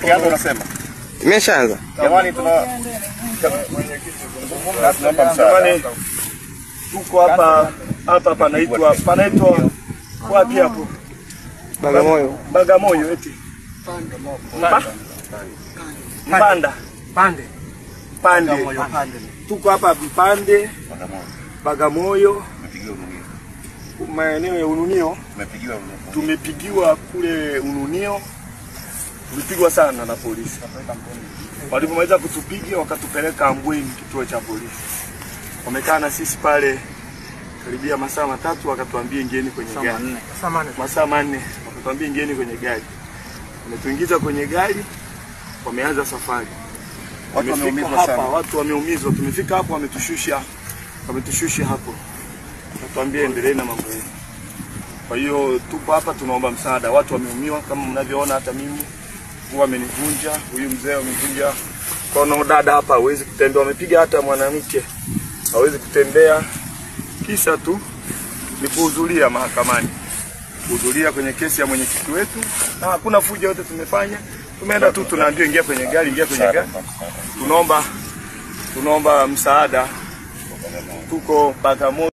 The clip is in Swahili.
Kianza unasema? Imeshaanza. Jamani jamani tuko hapa panaitwa wapi hapo? Bagamoyo. Bagamoyo eti. Pande. Tuko hapa Mpande, Bagamoyo. Maeneo ya Ununio. Tumepigiwa kule Ununio. Tulipigwa sana na polisi. Walipomaliza kutupiga wakatupeleka Ambweni, kituo cha polisi. Wamekaa na sisi pale karibia masaa 3 wakatuambia ingieni kwenye gari. Masaa 4 wakatuambia ingieni kwenye gari. Wametuingiza kwenye gari, wameanza safari. Watu wameumizwa sana. Watu wameumizwa. Tumefika hapo wametushusha hapo. Wakatuambia endelee na mambo yenu. Kwa hiyo tupo hapa tunaomba msaada. Watu wameumiwa kama mnavyoona, hata mimi huwa amenivunja, huyu mzee amevunja kono, dada hapa hawezi kutembea, wamepiga hata mwanamke hawezi kutembea. Kisa tu ni kuhudhuria mahakamani, kuhudhuria kwenye kesi ya mwenyekiti wetu, na hakuna fujo yote tumefanya. Tumeenda tu tunaambiwa ingia kwenye gari. Tunaomba msaada. Tuko Bagamoyo.